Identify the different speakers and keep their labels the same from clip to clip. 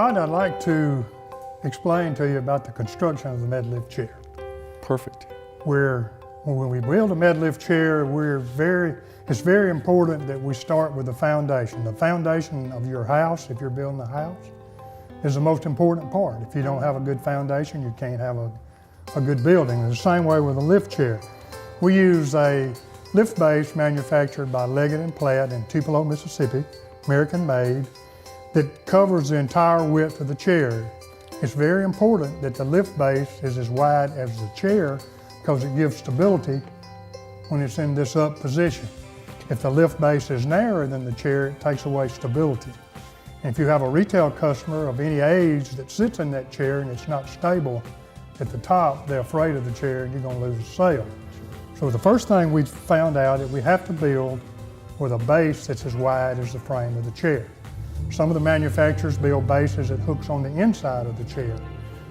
Speaker 1: Rod, I'd like to explain to you about the construction of the Medlift chair.
Speaker 2: Perfect.
Speaker 1: When we build a Medlift chair, it's very important that we start with the foundation. The foundation of your house, if you're building a house, is the most important part. If you don't have a good foundation, you can't have a good building. And the same way with a lift chair. We use a lift base manufactured by Leggett & Platt in Tupelo, Mississippi, American made, that covers the entire width of the chair. It's very important that the lift base is as wide as the chair because it gives stability when it's in this up position. If the lift base is narrower than the chair, it takes away stability. And if you have a retail customer of any age that sits in that chair and it's not stable at the top, they're afraid of the chair and you're going to lose a sale. So the first thing we found out is we have to build with a base that's as wide as the frame of the chair. Some of the manufacturers build bases that hooks on the inside of the chair,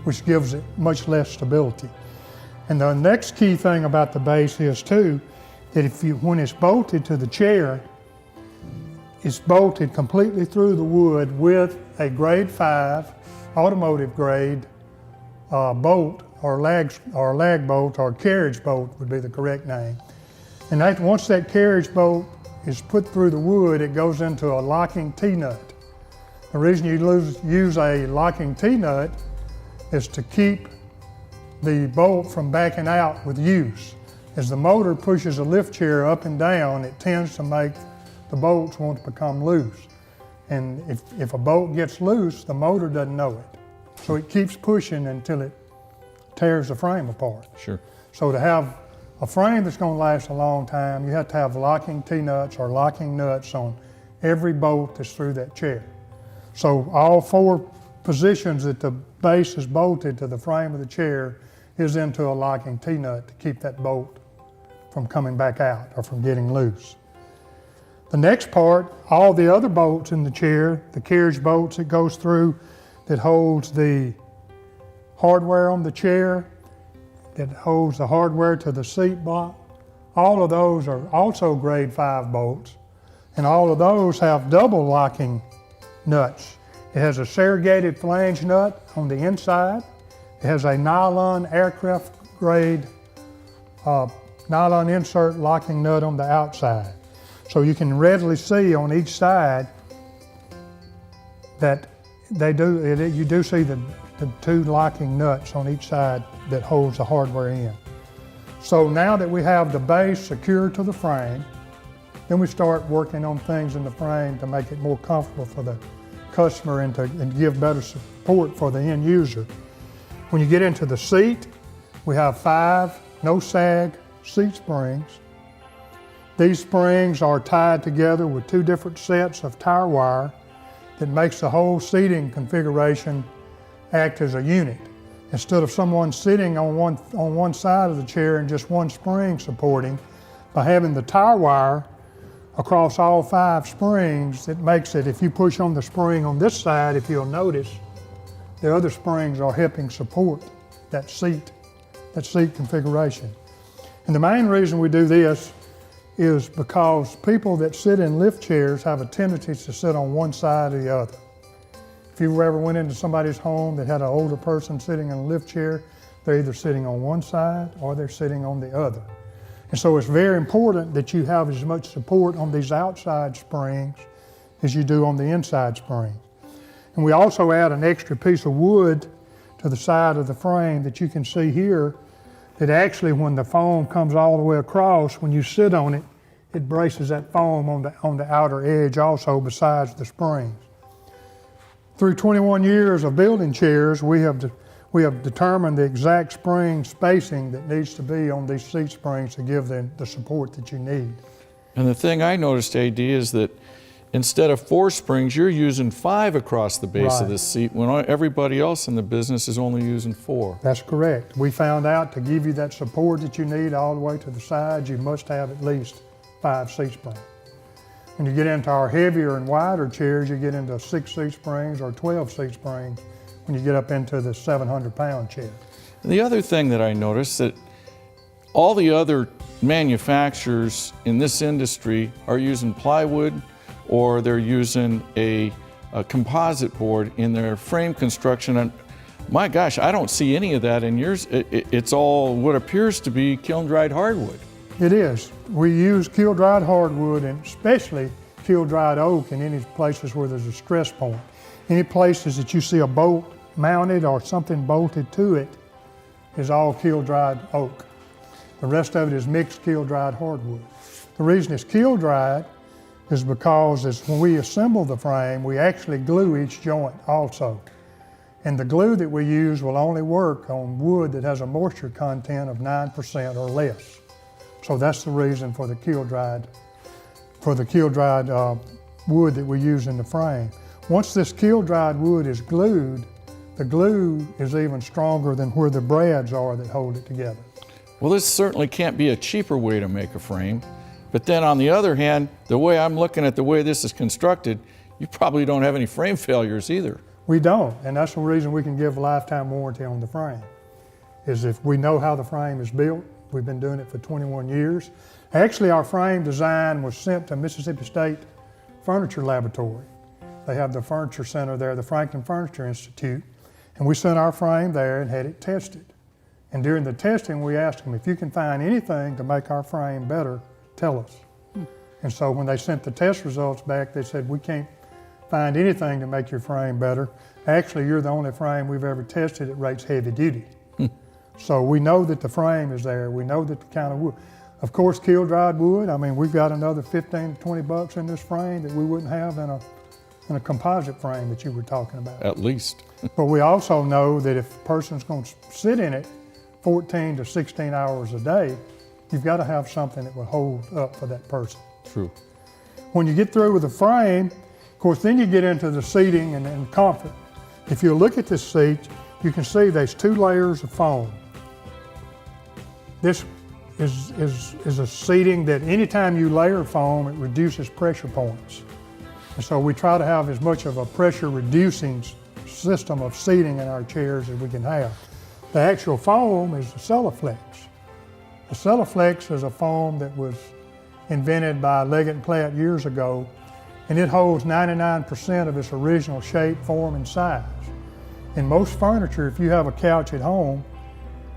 Speaker 1: which gives it much less stability. And the next key thing about the base is too, that when it's bolted to the chair, it's bolted completely through the wood with a grade 5, automotive grade bolt, or lag bolt, or carriage bolt would be the correct name. And once that carriage bolt is put through the wood, it goes into a locking T-nut. The reason you use a locking T-nut is to keep the bolt from backing out with use. As the motor pushes a lift chair up and down, it tends to make the bolts want to become loose. And if a bolt gets loose, the motor doesn't know it. So it keeps pushing until it tears the frame apart.
Speaker 2: Sure.
Speaker 1: So to have a frame that's going to last a long time, you have to have locking T-nuts or locking nuts on every bolt that's through that chair. So all 4 positions that the base is bolted to the frame of the chair is into a locking T-nut to keep that bolt from coming back out or from getting loose. The next part, all the other bolts in the chair, the carriage bolts it goes through that holds the hardware on the chair, that holds the hardware to the seat block, all of those are also grade 5 bolts, and all of those have double locking nuts. It has a serrated flange nut on the inside. It has a nylon aircraft grade nylon insert locking nut on the outside. So you can readily see on each side that you do see the 2 locking nuts on each side that holds the hardware in. So now that we have the base secured to the frame, then we start working on things in the frame to make it more comfortable for the customer and give better support for the end user. When you get into the seat, we have 5 no-sag seat springs. These springs are tied together with 2 different sets of tire wire that makes the whole seating configuration act as a unit. Instead of someone sitting on one side of the chair and just one spring supporting, by having the tire wire across all 5 springs, it makes it, if you push on the spring on this side, if you'll notice, the other springs are helping support that seat configuration. And the main reason we do this is because people that sit in lift chairs have a tendency to sit on one side or the other. If you ever went into somebody's home that had an older person sitting in a lift chair, they're either sitting on one side or they're sitting on the other. And so it's very important that you have as much support on these outside springs as you do on the inside springs. And we also add an extra piece of wood to the side of the frame that you can see here, that actually when the foam comes all the way across, when you sit on it, it braces that foam on the outer edge also besides the springs. Through 21 years of building chairs, we have determined the exact spring spacing that needs to be on these seat springs to give them the support that you need.
Speaker 2: And the thing I noticed, AD, is that instead of 4 springs, you're using 5 across the base of the seat when everybody else in the business is only using 4.
Speaker 1: That's correct. We found out to give you that support that you need all the way to the sides, you must have at least 5 seat springs. When you get into our heavier and wider chairs, you get into 6 seat springs or 12 seat springs when you get up into the 700-pound chair.
Speaker 2: And the other thing that I noticed that all the other manufacturers in this industry are using plywood, or they're using a composite board in their frame construction. And my gosh, I don't see any of that in yours. It's all what appears to be kiln-dried hardwood.
Speaker 1: It is. We use kiln-dried hardwood and especially kiln-dried oak in any places where there's a stress point. Any places that you see a bolt mounted or something bolted to it is all kiln-dried oak. The rest of it is mixed kiln-dried hardwood. The reason it's kiln-dried is because when we assemble the frame, we actually glue each joint also. And the glue that we use will only work on wood that has a moisture content of 9% or less. So that's the reason for the kiln-dried wood that we use in the frame. Once this kiln-dried wood is glued, the glue is even stronger than where the brads are that hold it together.
Speaker 2: Well, this certainly can't be a cheaper way to make a frame. But then on the other hand, the way I'm looking at the way this is constructed, you probably don't have any frame failures either.
Speaker 1: We don't, and that's the reason we can give a lifetime warranty on the frame, is if we know how the frame is built. We've been doing it for 21 years. Actually, our frame design was sent to Mississippi State Furniture Laboratory. They have the furniture center there, the Franklin Furniture Institute, and we sent our frame there and had it tested. And during the testing, we asked them, if you can find anything to make our frame better, tell us. And so when they sent the test results back, they said, we can't find anything to make your frame better. Actually, you're the only frame we've ever tested that rates heavy duty. So we know that the frame is there. We know that the kind of wood. Of course, kiln-dried wood, I mean, we've got another 15 to 20 bucks in this frame that we wouldn't have in a composite frame that you were talking about.
Speaker 2: At least.
Speaker 1: But we also know that if a person's going to sit in it 14 to 16 hours a day, you've got to have something that will hold up for that person.
Speaker 2: True.
Speaker 1: When you get through with the frame, of course, then you get into the seating and comfort. If you look at this seat, you can see there's 2 layers of foam. This is a seating that anytime you layer foam, it reduces pressure points. And so we try to have as much of a pressure reducing system of seating in our chairs as we can have. The actual foam is the Celoflex. The Celoflex is a foam that was invented by Leggett & Platt years ago, and it holds 99% of its original shape, form, and size. In most furniture, if you have a couch at home,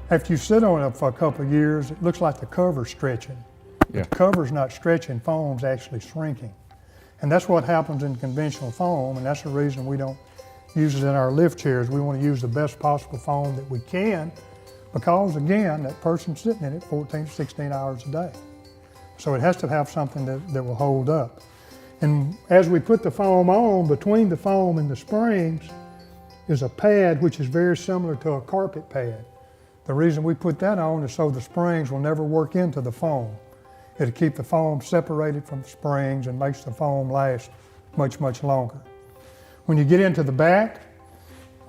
Speaker 1: after you sit on it for a couple of years, it looks like the cover's stretching.
Speaker 2: Yeah.
Speaker 1: The cover's not stretching, foam's actually shrinking. And that's what happens in conventional foam, and that's the reason we don't use it in our lift chairs. We want to use the best possible foam that we can, because again, that person's sitting in it 14 to 16 hours a day. So it has to have something that will hold up. And as we put the foam on, between the foam and the springs is a pad which is very similar to a carpet pad. The reason we put that on is so the springs will never work into the foam. It'll keep the foam separated from the springs and makes the foam last much, much longer. When you get into the back,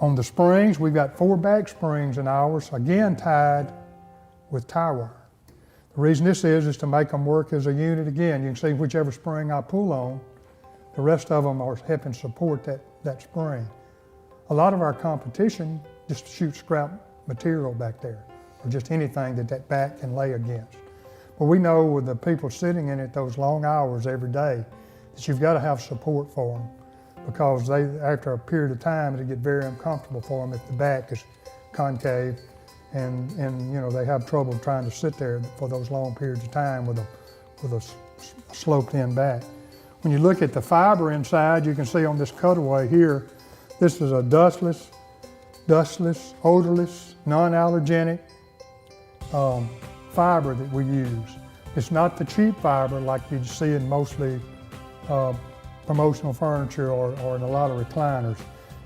Speaker 1: on the springs, we've got 4 back springs in ours, again tied with tie wire. The reason this is to make them work as a unit again. You can see whichever spring I pull on, the rest of them are helping support that spring. A lot of our competition just shoots scrap material back there, or just anything that back can lay against. But we know with the people sitting in it those long hours every day that you've got to have support for them, because after a period of time, it'll get very uncomfortable for them if the back is concave, and you know, they have trouble trying to sit there for those long periods of time with a sloped in back. When you look at the fiber inside, you can see on this cutaway here, this is a dustless, odorless, non-allergenic fiber that we use. It's not the cheap fiber like you see in mostly promotional furniture or in a lot of recliners.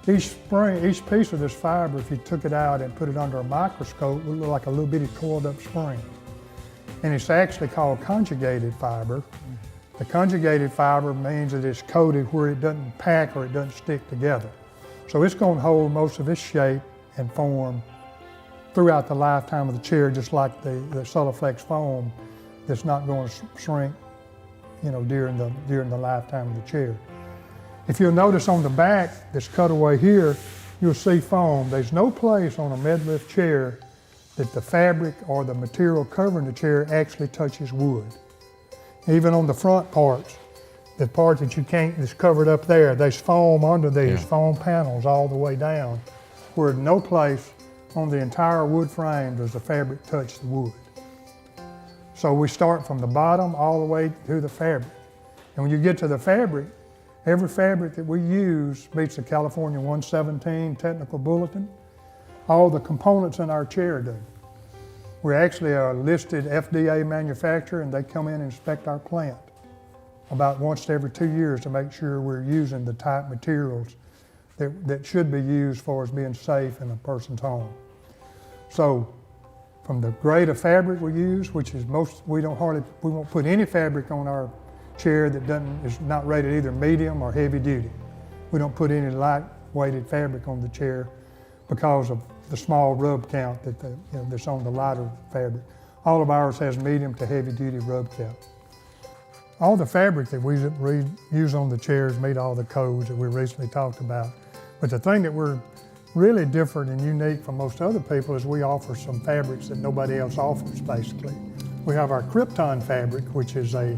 Speaker 1: Each piece of this fiber, if you took it out and put it under a microscope, would look like a little bitty coiled up spring. And it's actually called conjugated fiber. The conjugated fiber means that it's coated where it doesn't pack or it doesn't stick together. So it's going to hold most of its shape and form throughout the lifetime of the chair, just like the Celoflex foam that's not going to shrink, you know, during the lifetime of the chair. If you'll notice on the back, this cutaway here, you'll see foam. There's no place on a Medlift chair that the fabric or the material covering the chair actually touches wood. Even on the front parts, the part that you can't, that's covered up there, there's foam under these,
Speaker 2: Yeah.
Speaker 1: foam panels all the way down, where no place on the entire wood frame does the fabric touch the wood. So we start from the bottom all the way to the fabric. And when you get to the fabric, every fabric that we use meets the California 117 technical bulletin. All the components in our chair do. We actually are a listed FDA manufacturer, and they come in and inspect our plant about once every 2 years to make sure we're using the type materials that should be used for as being safe in a person's home. So from the grade of fabric we use, which is we won't put any fabric on our chair that is not rated either medium or heavy duty. We don't put any light weighted fabric on the chair because of the small rub count that's on the lighter fabric. All of ours has medium to heavy duty rub count. All the fabric that we use on the chairs meet all the codes that we recently talked about. But the thing that we're really different and unique from most other people is we offer some fabrics that nobody else offers, basically. We have our Krypton fabric, which is a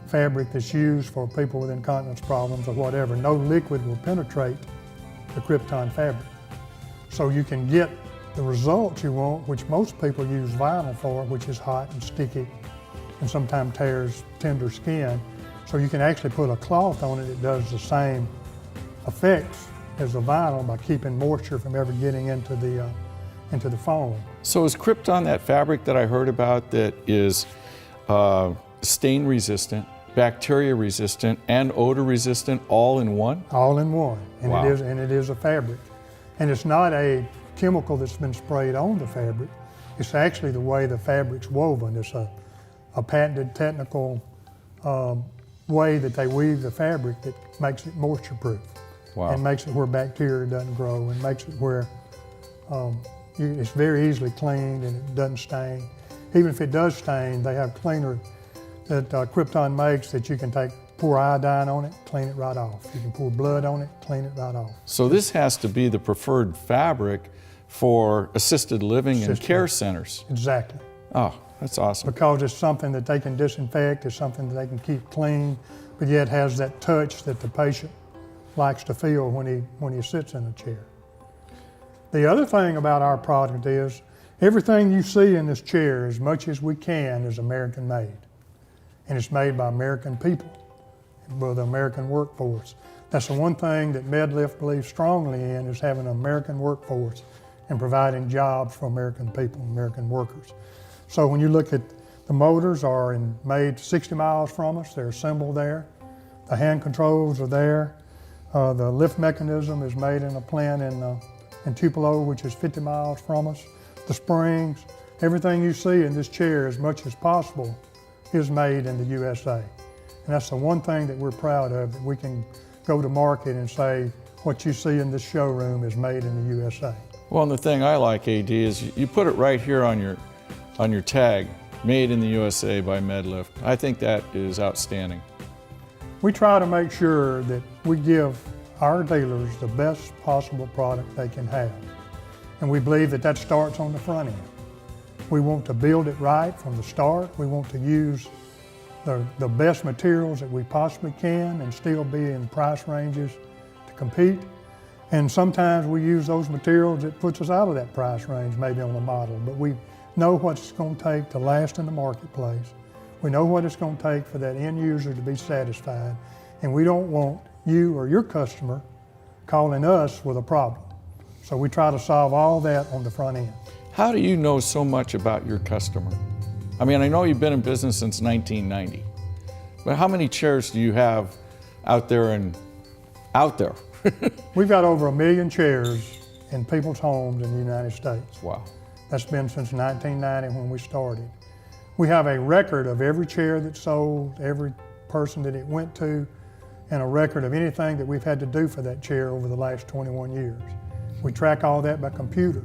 Speaker 1: fabric that's used for people with incontinence problems or whatever. No liquid will penetrate the Krypton fabric. So you can get the results you want, which most people use vinyl for, which is hot and sticky and sometimes tears tender skin. So you can actually put a cloth on it that does the same effects as the vinyl by keeping moisture from ever getting into the foam.
Speaker 2: So is Krypton that fabric that I heard about that is stain resistant, bacteria resistant, and odor resistant all in one?
Speaker 1: All in one, and
Speaker 2: Wow.
Speaker 1: it is a fabric. And it's not a chemical that's been sprayed on the fabric. It's actually the way the fabric's woven. It's a patented technical way that they weave the fabric that makes it moisture proof.
Speaker 2: Wow.
Speaker 1: And makes it where bacteria doesn't grow, and makes it where it's very easily cleaned and it doesn't stain. Even if it does stain, they have cleaner that Krypton makes that you can pour iodine on it, clean it right off. You can pour blood on it, clean it right off.
Speaker 2: So this has to be the preferred fabric for assisted living and care centers.
Speaker 1: Exactly.
Speaker 2: Oh, that's awesome.
Speaker 1: Because it's something that they can disinfect, it's something that they can keep clean, but yet has that touch that the patient likes to feel when he sits in a chair. The other thing about our product is everything you see in this chair, as much as we can, is American made. And it's made by American people with the American workforce. That's the one thing that Medlift believes strongly in, is having an American workforce and providing jobs for American people, American workers. So when you look at the motors are made 60 miles from us, they're assembled there. The hand controls are there. The lift mechanism is made in a plant in Tupelo, which is 50 miles from us. The springs, everything you see in this chair, as much as possible, is made in the USA. And that's the one thing that we're proud of, that we can go to market and say, what you see in this showroom is made in the USA.
Speaker 2: Well, and the thing I like, AD, is you put it right here on your tag, made in the USA by Medlift. I think that is outstanding.
Speaker 1: We try to make sure that we give our dealers the best possible product they can have. And we believe that starts on the front end. We want to build it right from the start. We want to use the best materials that we possibly can and still be in price ranges to compete. And sometimes we use those materials that puts us out of that price range, maybe on the model, but we know what it's going to take to last in the marketplace. We know what it's going to take for that end user to be satisfied, and we don't want you or your customer calling us with a problem. So we try to solve all that on the front end.
Speaker 2: How do you know so much about your customer? I mean, I know you've been in business since 1990, but how many chairs do you have out there?
Speaker 1: We've got over 1 million chairs in people's homes in the United States.
Speaker 2: Wow.
Speaker 1: That's been since 1990 when we started. We have a record of every chair that's sold, every person that it went to, and a record of anything that we've had to do for that chair over the last 21 years. We track all that by computer.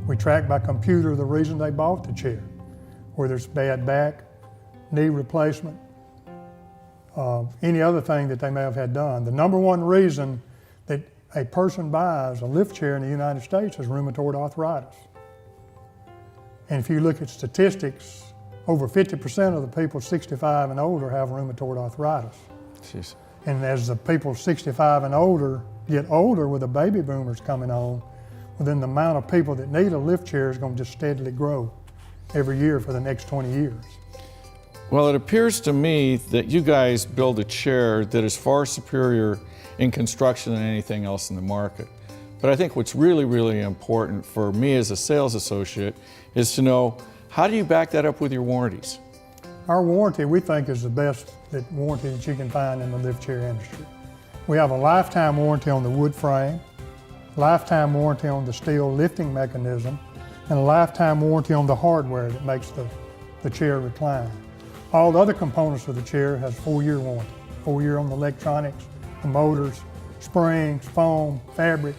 Speaker 1: We track by computer the reason they bought the chair, whether it's bad back, knee replacement, any other thing that they may have had done. The number one reason that a person buys a lift chair in the United States is rheumatoid arthritis. And if you look at statistics, over 50% of the people 65 and older have rheumatoid arthritis.
Speaker 2: Jeez.
Speaker 1: And as the people 65 and older get older with the baby boomers coming on, well, then the amount of people that need a lift chair is going to just steadily grow every year for the next 20 years.
Speaker 2: Well, it appears to me that you guys build a chair that is far superior in construction than anything else in the market. But I think what's really, really important for me as a sales associate is to know, how do you back that up with your warranties?
Speaker 1: Our warranty, we think, is the best warranty that you can find in the lift chair industry. We have a lifetime warranty on the wood frame, lifetime warranty on the steel lifting mechanism, and a lifetime warranty on the hardware that makes the chair recline. All the other components of the chair has 4-year warranty. 4-year on the electronics, the motors, springs, foam, fabric,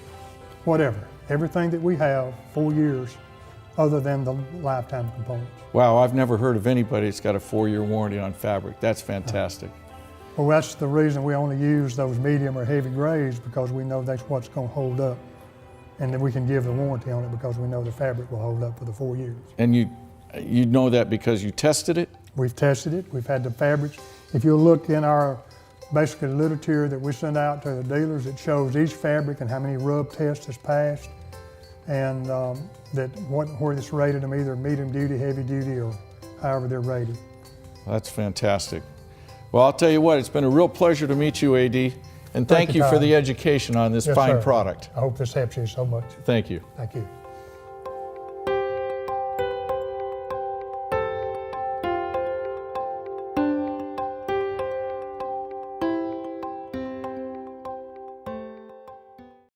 Speaker 1: whatever. Everything that we have, 4 years, other than the lifetime components.
Speaker 2: Wow, I've never heard of anybody that's got a 4-year warranty on fabric. That's fantastic.
Speaker 1: Well, that's the reason we only use those medium or heavy grades, because we know that's what's going to hold up. And then we can give the warranty on it because we know the fabric will hold up for the 4 years.
Speaker 2: And you know that because you tested it?
Speaker 1: We've tested it. We've had the fabrics. If you look in our basically literature that we send out to the dealers, it shows each fabric and how many rub tests has passed, and where it's rated them, either medium duty, heavy duty, or however they're rated.
Speaker 2: That's fantastic. Well, I'll tell you what, it's been a real pleasure to meet you, AD, and thank you for
Speaker 1: Todd.
Speaker 2: the education on this
Speaker 1: Yes,
Speaker 2: fine
Speaker 1: sir.
Speaker 2: product.
Speaker 1: I hope this helps you so much.
Speaker 2: Thank you.
Speaker 1: Thank you.